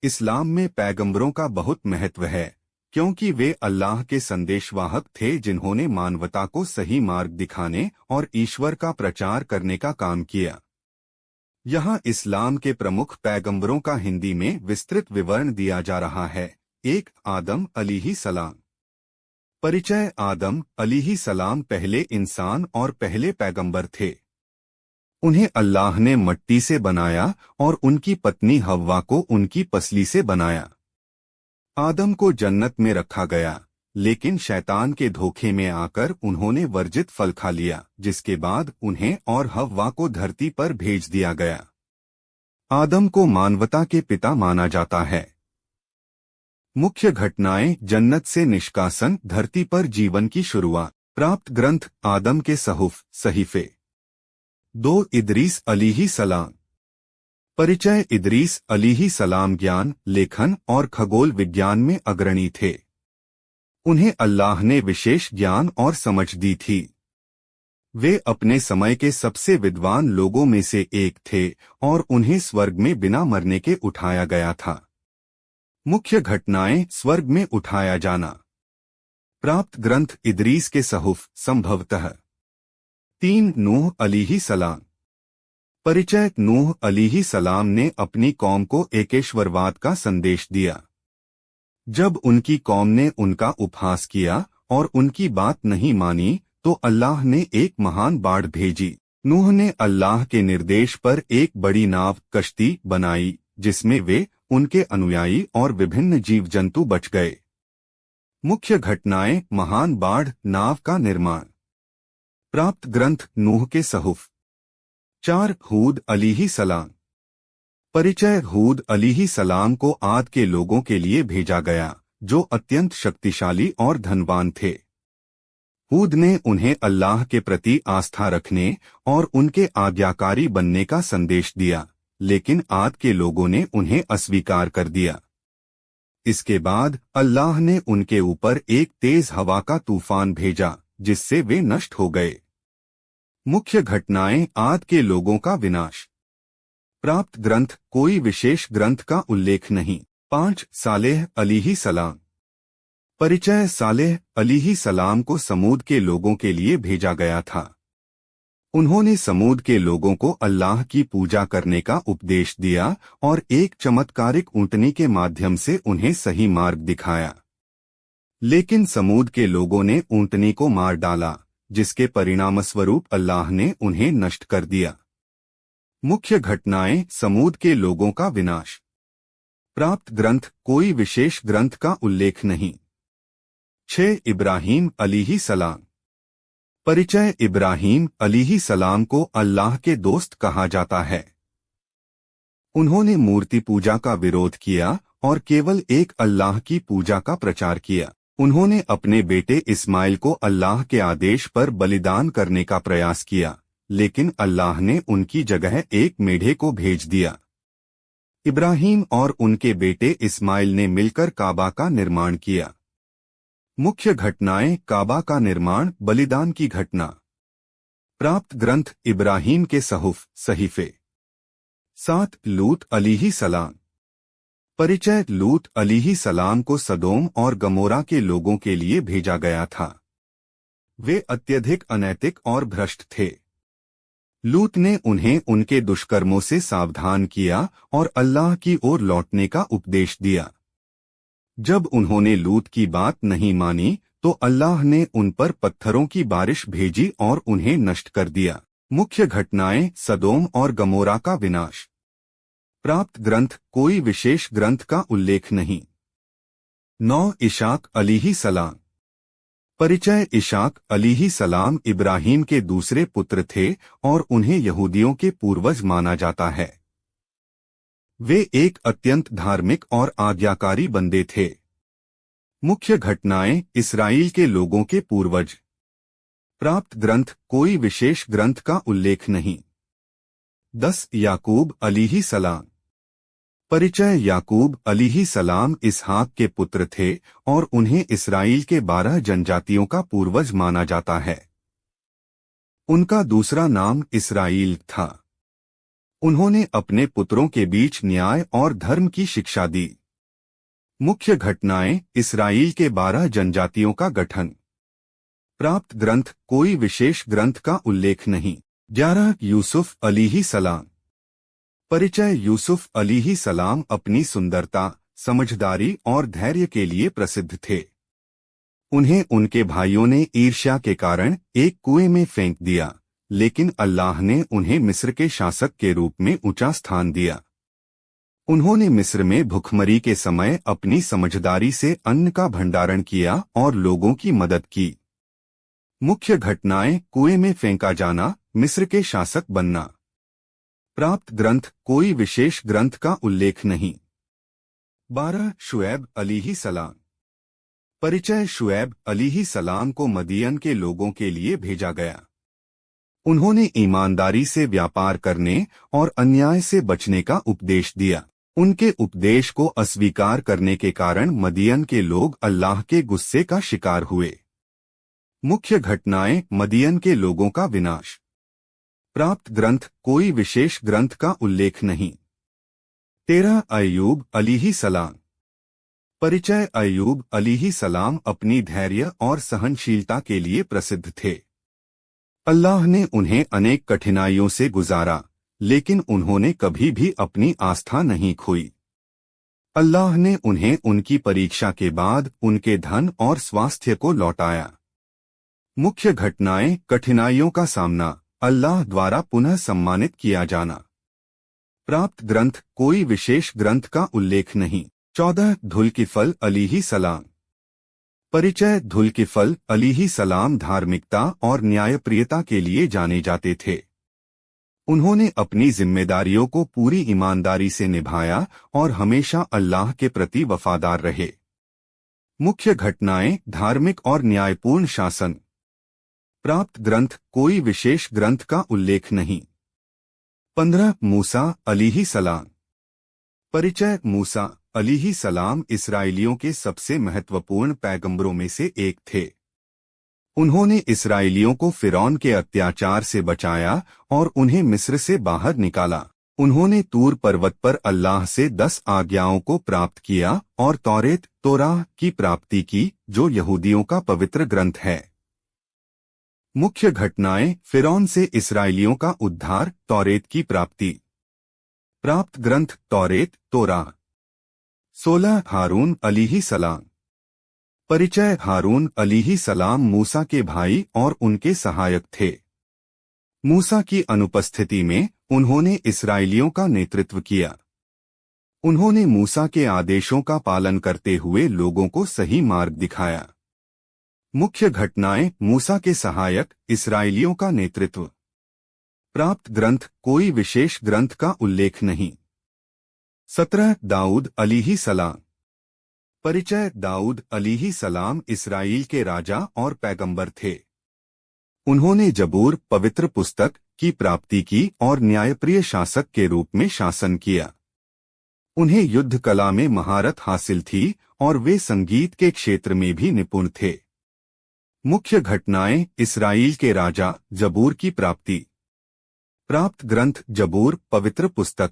इस्लाम में पैगंबरों का बहुत महत्व है, क्योंकि वे अल्लाह के संदेशवाहक थे जिन्होंने मानवता को सही मार्ग दिखाने और ईश्वर का प्रचार करने का काम किया। यहाँ इस्लाम के प्रमुख पैगंबरों का हिंदी में विस्तृत विवरण दिया जा रहा है। 1. आदम अलैहिस्सलाम। परिचय। आदम अलैहिस्सलाम पहले इंसान और पहले पैगंबर थे। उन्हें अल्लाह ने मिट्टी से बनाया और उनकी पत्नी हव्वा को उनकी पसली से बनाया। आदम को जन्नत में रखा गया, लेकिन शैतान के धोखे में आकर उन्होंने वर्जित फल खा लिया, जिसके बाद उन्हें और हव्वा को धरती पर भेज दिया गया। आदम को मानवता के पिता माना जाता है। मुख्य घटनाएं। जन्नत से निष्कासन, धरती पर जीवन की शुरुआत। प्राप्त ग्रंथ। आदम के सहुफ सहीफे। 2. इदरीस अलैहिस्सलाम। परिचय। इदरीस अलैहिस्सलाम ज्ञान, लेखन और खगोल विज्ञान में अग्रणी थे। उन्हें अल्लाह ने विशेष ज्ञान और समझ दी थी। वे अपने समय के सबसे विद्वान लोगों में से एक थे और उन्हें स्वर्ग में बिना मरने के उठाया गया था। मुख्य घटनाएं। स्वर्ग में उठाया जाना। प्राप्त ग्रंथ। इदरीस के सहुफ संभवतः। 3. नूह अलैहिस्सलाम। परिचय। नूह अलैहिस्सलाम ने अपनी कौम को एकेश्वरवाद का संदेश दिया। जब उनकी कौम ने उनका उपहास किया और उनकी बात नहीं मानी, तो अल्लाह ने एक महान बाढ़ भेजी। नूह ने अल्लाह के निर्देश पर एक बड़ी नाव कश्ती बनाई, जिसमें वे, उनके अनुयायी और विभिन्न जीव जंतु बच गए। मुख्य घटनाएं। महान बाढ़, नाव का निर्माण। प्राप्त ग्रंथ। नूह के सहुफ। 4. हूद अलैहिस्सलाम। परिचय। हूद अलैहिस्सलाम को आद के लोगों के लिए भेजा गया, जो अत्यंत शक्तिशाली और धनवान थे। हूद ने उन्हें अल्लाह के प्रति आस्था रखने और उनके आज्ञाकारी बनने का संदेश दिया, लेकिन आद के लोगों ने उन्हें अस्वीकार कर दिया। इसके बाद अल्लाह ने उनके ऊपर एक तेज हवा का तूफान भेजा, जिससे वे नष्ट हो गए। मुख्य घटनाएं। आद के लोगों का विनाश। प्राप्त ग्रंथ। कोई विशेष ग्रंथ का उल्लेख नहीं। 5. सालेह अलैहिस्सलाम। परिचय। सालेह अलैहिस्सलाम को समूद के लोगों के लिए भेजा गया था। उन्होंने समूद के लोगों को अल्लाह की पूजा करने का उपदेश दिया और एक चमत्कारिक ऊंटनी के माध्यम से उन्हें सही मार्ग दिखाया। लेकिन समूद के लोगों ने ऊंटनी को मार डाला, जिसके परिणामस्वरूप अल्लाह ने उन्हें नष्ट कर दिया। मुख्य घटनाएं। समूद के लोगों का विनाश। प्राप्त ग्रंथ। कोई विशेष ग्रंथ का उल्लेख नहीं। 6. इब्राहीम अलैहिस्सलाम। परिचय। इब्राहीम अलैहिस्सलाम को अल्लाह के दोस्त कहा जाता है। उन्होंने मूर्ति पूजा का विरोध किया और केवल एक अल्लाह की पूजा का प्रचार किया। उन्होंने अपने बेटे इस्माइल को अल्लाह के आदेश पर बलिदान करने का प्रयास किया, लेकिन अल्लाह ने उनकी जगह एक मेढ़े को भेज दिया। इब्राहीम और उनके बेटे इस्माइल ने मिलकर काबा का निर्माण किया। मुख्य घटनाएं। काबा का निर्माण, बलिदान की घटना। प्राप्त ग्रंथ। इब्राहीम के सहुफ सहीफे। 7. लूत अलैहिस्सलाम। परिचय। लूत अलैहिस्सलाम को सदोम और गमोरा के लोगों के लिए भेजा गया था। वे अत्यधिक अनैतिक और भ्रष्ट थे। लूत ने उन्हें उनके दुष्कर्मों से सावधान किया और अल्लाह की ओर लौटने का उपदेश दिया। जब उन्होंने लूत की बात नहीं मानी, तो अल्लाह ने उन पर पत्थरों की बारिश भेजी और उन्हें नष्ट कर दिया। मुख्य घटनाएं। सदोम और गमोरा का विनाश। प्राप्त ग्रंथ। कोई विशेष ग्रंथ का उल्लेख नहीं। 9. इशाक अलैहिस्सलाम। परिचय। इशाक अलैहिस्सलाम इब्राहीम के दूसरे पुत्र थे और उन्हें यहूदियों के पूर्वज माना जाता है। वे एक अत्यंत धार्मिक और आज्ञाकारी बंदे थे। मुख्य घटनाएं। इसराइल के लोगों के पूर्वज। प्राप्त ग्रंथ। कोई विशेष ग्रंथ का उल्लेख नहीं। 10. याकूब अलैहिस्सलाम। परिचय। याकूब अलैहिस्सलाम इसहाक के पुत्र थे और उन्हें इसराइल के 12 जनजातियों का पूर्वज माना जाता है। उनका दूसरा नाम इसराइल था। उन्होंने अपने पुत्रों के बीच न्याय और धर्म की शिक्षा दी। मुख्य घटनाएं: इसराइल के 12 जनजातियों का गठन। प्राप्त ग्रंथ: कोई विशेष ग्रंथ का उल्लेख नहीं। 11 यूसुफ अलैहिस्सलाम। परिचय: यूसुफ अलैहिस्सलाम अपनी सुंदरता, समझदारी और धैर्य के लिए प्रसिद्ध थे। उन्हें उनके भाइयों ने ईर्ष्या के कारण एक कुएं में फेंक दिया, लेकिन अल्लाह ने उन्हें मिस्र के शासक के रूप में ऊंचा स्थान दिया। उन्होंने मिस्र में भुखमरी के समय अपनी समझदारी से अन्न का भंडारण किया और लोगों की मदद की। मुख्य घटनाएं: कुएं में फेंका जाना, मिस्र के शासक बनना। प्राप्त ग्रंथ: कोई विशेष ग्रंथ का उल्लेख नहीं। 12 शुएब अलैहिस्सलाम। परिचय: शुएब अलैहिस्सलाम को मदियन के लोगों के लिए भेजा गया। उन्होंने ईमानदारी से व्यापार करने और अन्याय से बचने का उपदेश दिया। उनके उपदेश को अस्वीकार करने के कारण मदियन के लोग अल्लाह के गुस्से का शिकार हुए। मुख्य घटनाएं: मदियन के लोगों का विनाश। प्राप्त ग्रंथ: कोई विशेष ग्रंथ का उल्लेख नहीं। 13 अय्यूब अलैहिस्सलाम। परिचय: अय्यूब अलैहिस्सलाम अपनी धैर्य और सहनशीलता के लिए प्रसिद्ध थे। अल्लाह ने उन्हें अनेक कठिनाइयों से गुजारा, लेकिन उन्होंने कभी भी अपनी आस्था नहीं खोई। अल्लाह ने उन्हें उनकी परीक्षा के बाद उनके धन और स्वास्थ्य को लौटाया। मुख्य घटनाएं: कठिनाइयों का सामना, अल्लाह द्वारा पुनः सम्मानित किया जाना। प्राप्त ग्रंथ: कोई विशेष ग्रंथ का उल्लेख नहीं। 14 धुल्किफल अलैहिस्सलाम। परिचय: धुल्किफल अलैहिस्सलाम धार्मिकता और न्यायप्रियता के लिए जाने जाते थे। उन्होंने अपनी जिम्मेदारियों को पूरी ईमानदारी से निभाया और हमेशा अल्लाह के प्रति वफादार रहे। मुख्य घटनाएं: धार्मिक और न्यायपूर्ण शासन। प्राप्त ग्रंथ: कोई विशेष ग्रंथ का उल्लेख नहीं। 15 मूसा अलैहिस्सलाम। परिचय: मूसा अलैहिस्सलाम इस्राएलियों के सबसे महत्वपूर्ण पैगंबरों में से एक थे। उन्होंने इस्राएलियों को फिरौन के अत्याचार से बचाया और उन्हें मिस्र से बाहर निकाला। उन्होंने तूर पर्वत पर अल्लाह से 10 आज्ञाओं को प्राप्त किया और तौरेत तोराह की प्राप्ति की, जो यहूदियों का पवित्र ग्रंथ है। मुख्य घटनाएं: फिरौन से इस्राएलियों का उद्धार, तौरेत की प्राप्ति। प्राप्त ग्रंथ: तौरेत तोराह। 16 हारून अलैहिस्सलाम। परिचय: हारून अलैहिस्सलाम मूसा के भाई और उनके सहायक थे। मूसा की अनुपस्थिति में उन्होंने इस्राएलियों का नेतृत्व किया। उन्होंने मूसा के आदेशों का पालन करते हुए लोगों को सही मार्ग दिखाया। मुख्य घटनाएं: मूसा के सहायक, इस्राएलियों का नेतृत्व। प्राप्त ग्रंथ: कोई विशेष ग्रंथ का उल्लेख नहीं। 17 दाऊद अलैहिस्सलाम। परिचय: दाऊद अलैहिस्सलाम इस्राएल के राजा और पैगंबर थे। उन्होंने जबूर, पवित्र पुस्तक, की प्राप्ति की और न्यायप्रिय शासक के रूप में शासन किया। उन्हें युद्ध कला में महारत हासिल थी और वे संगीत के क्षेत्र में भी निपुण थे। मुख्य घटनाएं: इस्राएल के राजा, जबूर की प्राप्ति। प्राप्त ग्रंथ: जबूर, पवित्र पुस्तक।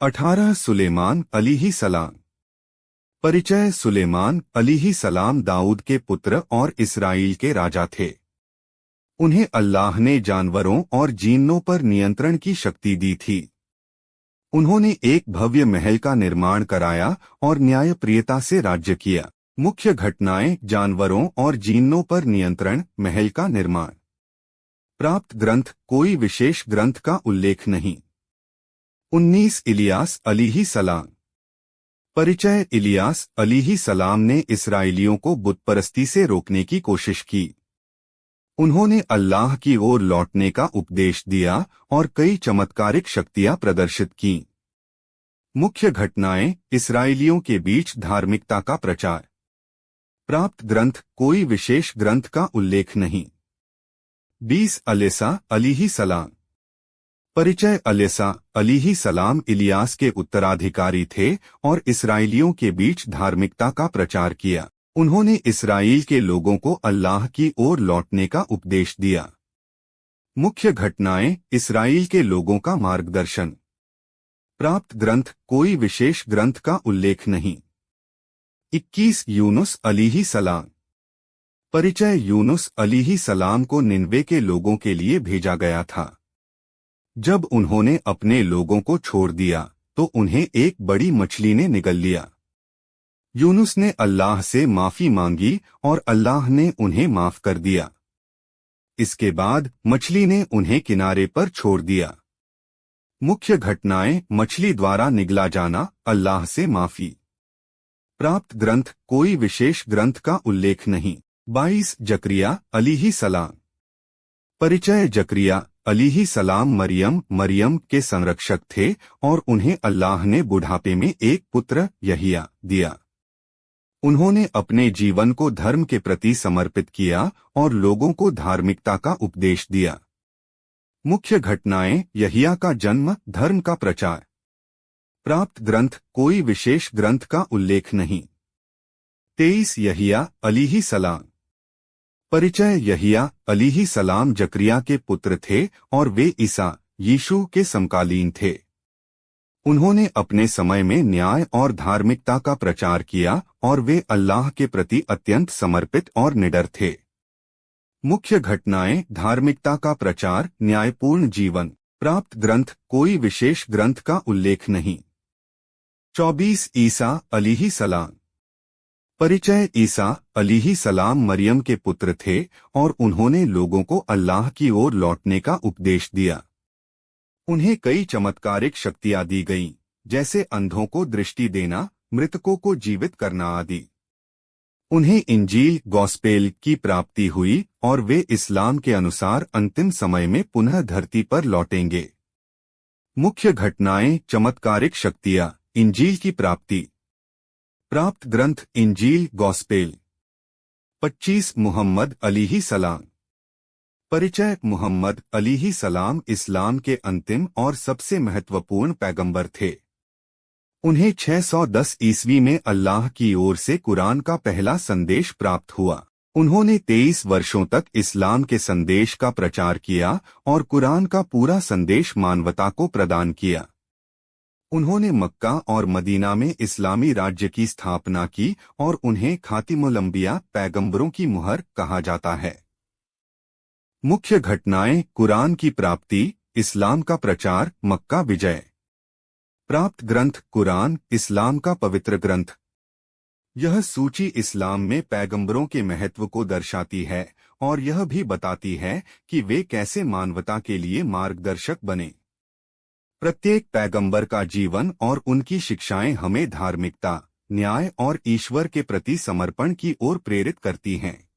18 सुलेमान अलैहिस्सलाम। परिचय: सुलेमान अलैहिस्सलाम दाऊद के पुत्र और इस्राएल के राजा थे। उन्हें अल्लाह ने जानवरों और जिन्नों पर नियंत्रण की शक्ति दी थी। उन्होंने एक भव्य महल का निर्माण कराया और न्यायप्रियता से राज्य किया। मुख्य घटनाएं: जानवरों और जिन्नों पर नियंत्रण, महल का निर्माण। प्राप्त ग्रंथ: कोई विशेष ग्रंथ का उल्लेख नहीं। 19 इलियास अलैहिस्सलाम। परिचय: इलियास अलैहिस्सलाम ने इस्राएलियों को बुतपरस्ती से रोकने की कोशिश की। उन्होंने अल्लाह की ओर लौटने का उपदेश दिया और कई चमत्कारिक शक्तियां प्रदर्शित की। मुख्य घटनाएं: इस्राएलियों के बीच धार्मिकता का प्रचार। प्राप्त ग्रंथ: कोई विशेष ग्रंथ का उल्लेख नहीं। 20 अलेसा अलैहिस्सलाम। परिचय: अलेसा अलैहिस्सलाम इलियास के उत्तराधिकारी थे और इस्राएलियों के बीच धार्मिकता का प्रचार किया। उन्होंने इस्राएल के लोगों को अल्लाह की ओर लौटने का उपदेश दिया। मुख्य घटनाएं, इस्राएल के लोगों का मार्गदर्शन। प्राप्त ग्रंथ, कोई विशेष ग्रंथ का उल्लेख नहीं। 21 यूनुस अलैहि सलाम। परिचय, यूनुस अलैहि सलाम को निनवे के लोगों के लिए भेजा गया था। जब उन्होंने अपने लोगों को छोड़ दिया तो उन्हें एक बड़ी मछली ने निगल लिया। यूनुस ने अल्लाह से माफी मांगी और अल्लाह ने उन्हें माफ कर दिया। इसके बाद मछली ने उन्हें किनारे पर छोड़ दिया। मुख्य घटनाएं, मछली द्वारा निगला जाना, अल्लाह से माफी। प्राप्त ग्रंथ, कोई विशेष ग्रंथ का उल्लेख नहीं। 22 जकरिया अलैहि सलाम। परिचय, जकरिया अलैहि सलाम मरियम के संरक्षक थे और उन्हें अल्लाह ने बुढ़ापे में एक पुत्र यहिया दिया। उन्होंने अपने जीवन को धर्म के प्रति समर्पित किया और लोगों को धार्मिकता का उपदेश दिया। मुख्य घटनाएं, यहिया का जन्म, धर्म का प्रचार। प्राप्त ग्रंथ, कोई विशेष ग्रंथ का उल्लेख नहीं। 23 यहिया अलैहि सलाम। परिचय, यहिया अलैहि सलाम जकरिया के पुत्र थे और वे ईसा यीशु के समकालीन थे। उन्होंने अपने समय में न्याय और धार्मिकता का प्रचार किया और वे अल्लाह के प्रति अत्यंत समर्पित और निडर थे। मुख्य घटनाएं, धार्मिकता का प्रचार, न्यायपूर्ण जीवन। प्राप्त ग्रंथ, कोई विशेष ग्रंथ का उल्लेख नहीं। 24 ईसा अलैहि सलाम। परिचय, ईसा अलैहि सलाम मरियम के पुत्र थे और उन्होंने लोगों को अल्लाह की ओर लौटने का उपदेश दिया। उन्हें कई चमत्कारिक शक्तियां दी गईं, जैसे अंधों को दृष्टि देना, मृतकों को जीवित करना आदि। उन्हें इंजील गॉस्पेल की प्राप्ति हुई और वे इस्लाम के अनुसार अंतिम समय में पुनः धरती पर लौटेंगे। मुख्य घटनाएं, चमत्कारिक शक्तियां, इंजील की प्राप्ति। प्राप्त ग्रंथ, इंजील गॉस्पेल। 25 मुहम्मद अलैहि सलाम। परिचय, मुहम्मद अलैहि सलाम इस्लाम के अंतिम और सबसे महत्वपूर्ण पैगंबर थे। उन्हें 610 ईस्वी में अल्लाह की ओर से कुरान का पहला संदेश प्राप्त हुआ। उन्होंने 23 वर्षों तक इस्लाम के संदेश का प्रचार किया और कुरान का पूरा संदेश मानवता को प्रदान किया। उन्होंने मक्का और मदीना में इस्लामी राज्य की स्थापना की और उन्हें खातिमुल अंबिया, पैगंबरों की मुहर कहा जाता है। मुख्य घटनाएं, कुरान की प्राप्ति, इस्लाम का प्रचार, मक्का विजय। प्राप्त ग्रंथ, कुरान इस्लाम का पवित्र ग्रंथ। यह सूची इस्लाम में पैगंबरों के महत्व को दर्शाती है और यह भी बताती है कि वे कैसे मानवता के लिए मार्गदर्शक बने। प्रत्येक पैगंबर का जीवन और उनकी शिक्षाएं हमें धार्मिकता, न्याय और ईश्वर के प्रति समर्पण की ओर प्रेरित करती हैं।